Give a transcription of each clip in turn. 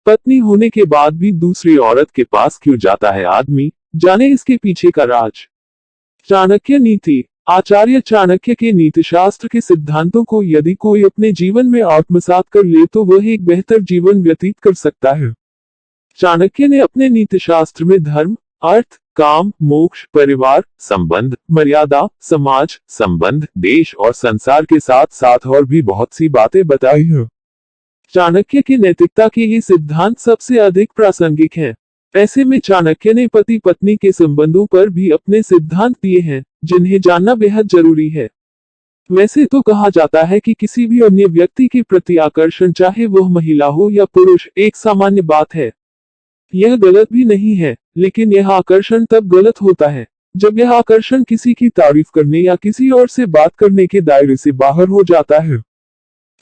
पत्नी होने के बाद भी दूसरी औरत के पास क्यों जाता है आदमी, जाने इसके पीछे का राज। चाणक्य नीति। आचार्य चाणक्य के नीतिशास्त्र के सिद्धांतों को यदि कोई अपने जीवन में आत्मसात कर ले तो वह एक बेहतर जीवन व्यतीत कर सकता है। चाणक्य ने अपने नीतिशास्त्र में धर्म, अर्थ, काम, मोक्ष, परिवार, संबंध, मर्यादा, समाज, संबंध, देश और संसार के साथ साथ और भी बहुत सी बातें बताई हैं। चाणक्य की नैतिकता के ये सिद्धांत सबसे अधिक प्रासंगिक हैं। ऐसे में चाणक्य ने पति पत्नी के संबंधों पर भी अपने सिद्धांत दिए हैं, जिन्हें जानना बेहद जरूरी है। वैसे तो कहा जाता है कि किसी भी अन्य व्यक्ति के प्रति आकर्षण, चाहे वह महिला हो या पुरुष, एक सामान्य बात है। यह गलत भी नहीं है, लेकिन यह आकर्षण तब गलत होता है जब यह आकर्षण किसी की तारीफ करने या किसी और से बात करने के दायरे से बाहर हो जाता है।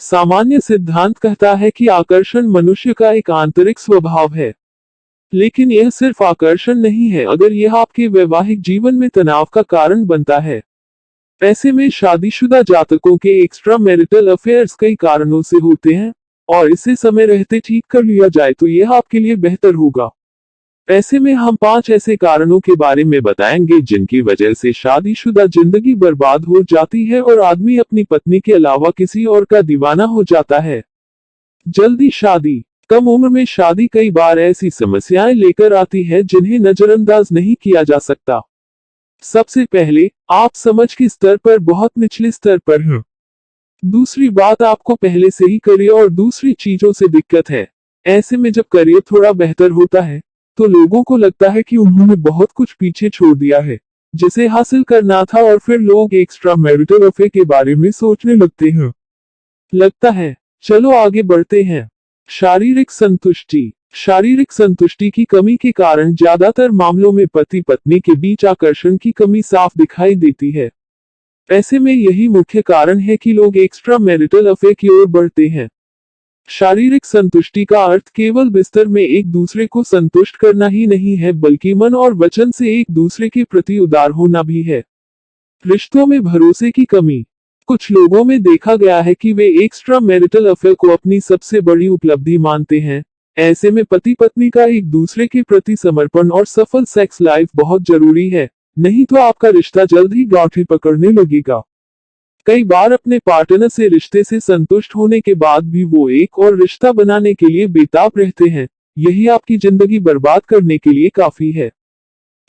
सामान्य सिद्धांत कहता है कि आकर्षण मनुष्य का एक आंतरिक स्वभाव है, लेकिन यह सिर्फ आकर्षण नहीं है अगर यह आपके वैवाहिक जीवन में तनाव का कारण बनता है। ऐसे में शादीशुदा जातकों के एक्स्ट्रा मैरिटल अफेयर्स कई कारणों से होते हैं, और इसे समय रहते ठीक कर लिया जाए तो यह आपके लिए बेहतर होगा। ऐसे में हम 5 ऐसे कारणों के बारे में बताएंगे जिनकी वजह से शादीशुदा जिंदगी बर्बाद हो जाती है और आदमी अपनी पत्नी के अलावा किसी और का दीवाना हो जाता है। जल्दी शादी। कम उम्र में शादी कई बार ऐसी समस्याएं लेकर आती है जिन्हें नजरअंदाज नहीं किया जा सकता। सबसे पहले, आप समझ के स्तर पर बहुत निचले स्तर पर हैं। दूसरी बात, आपको पहले से ही करियर और दूसरी चीजों से दिक्कत है। ऐसे में जब करियर थोड़ा बेहतर होता है तो लोगों को लगता है कि उन्होंने बहुत कुछ पीछे छोड़ दिया है जिसे हासिल करना था, और फिर लोग एक्स्ट्रा मैरिटल अफेयर के बारे में सोचने लगते हैं। लगता है, चलो आगे बढ़ते हैं। शारीरिक संतुष्टि। शारीरिक संतुष्टि की कमी के कारण ज्यादातर मामलों में पति पत्नी के बीच आकर्षण की कमी साफ दिखाई देती है। ऐसे में यही मुख्य कारण है कि लोग एक्स्ट्रा मैरिटल अफेयर की ओर बढ़ते हैं। शारीरिक संतुष्टि का अर्थ केवल बिस्तर में एक दूसरे को संतुष्ट करना ही नहीं है, बल्कि मन और वचन से एक दूसरे के प्रति उदार होना भी है। रिश्तों में भरोसे की कमी। कुछ लोगों में देखा गया है कि वे एक्स्ट्रा मैरिटल अफेयर को अपनी सबसे बड़ी उपलब्धि मानते हैं। ऐसे में पति पत्नी का एक दूसरे के प्रति समर्पण और सफल सेक्स लाइफ बहुत जरूरी है, नहीं तो आपका रिश्ता जल्द ही गांठें पकड़ने लगेगा। कई बार अपने पार्टनर से रिश्ते से संतुष्ट होने के बाद भी वो एक और रिश्ता बनाने के लिए बेताब रहते हैं। यही आपकी जिंदगी बर्बाद करने के लिए काफी है।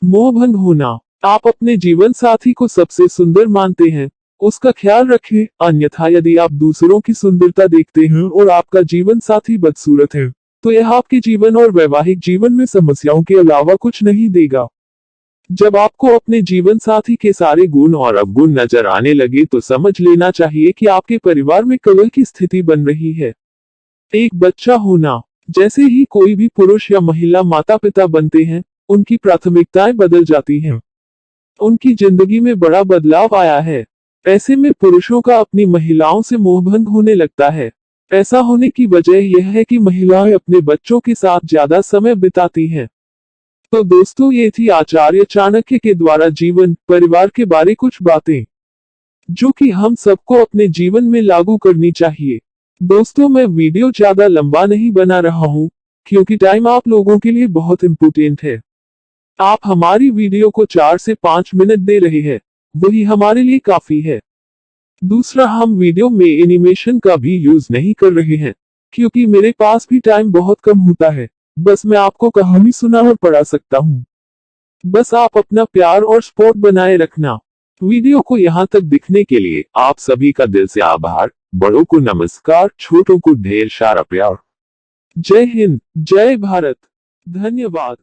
मोहभंग होना। आप अपने जीवन साथी को सबसे सुंदर मानते हैं, उसका ख्याल रखें, अन्यथा यदि आप दूसरों की सुंदरता देखते हैं और आपका जीवन साथी बदसूरत है तो यह आपके जीवन और वैवाहिक जीवन में समस्याओं के अलावा कुछ नहीं देगा। जब आपको अपने जीवन साथी के सारे गुण और अवगुण नजर आने लगे तो समझ लेना चाहिए कि आपके परिवार में कलह की स्थिति बन रही है। एक बच्चा होना। जैसे ही कोई भी पुरुष या महिला माता पिता बनते हैं, उनकी प्राथमिकताएं बदल जाती हैं। उनकी जिंदगी में बड़ा बदलाव आया है। ऐसे में पुरुषों का अपनी महिलाओं से मोहभंग होने लगता है। ऐसा होने की वजह यह है कि महिलाएं अपने बच्चों के साथ ज्यादा समय बिताती हैं। तो दोस्तों, ये थी आचार्य चाणक्य के द्वारा जीवन परिवार के बारे कुछ बातें जो कि हम सबको अपने जीवन में लागू करनी चाहिए। दोस्तों, मैं वीडियो ज्यादा लंबा नहीं बना रहा हूँ क्योंकि टाइम आप लोगों के लिए बहुत इम्पोर्टेंट है। आप हमारी वीडियो को 4 से 5 मिनट दे रहे हैं, वही हमारे लिए काफी है। दूसरा, हम वीडियो में एनिमेशन का भी यूज नहीं कर रहे हैं क्योंकि मेरे पास भी टाइम बहुत कम होता है। बस मैं आपको कहानी सुना और पढ़ा सकता हूँ। बस आप अपना प्यार और सपोर्ट बनाए रखना। वीडियो को यहाँ तक दिखने के लिए आप सभी का दिल से आभार। बड़ों को नमस्कार, छोटों को ढेर सारा प्यार। जय हिंद, जय भारत, धन्यवाद।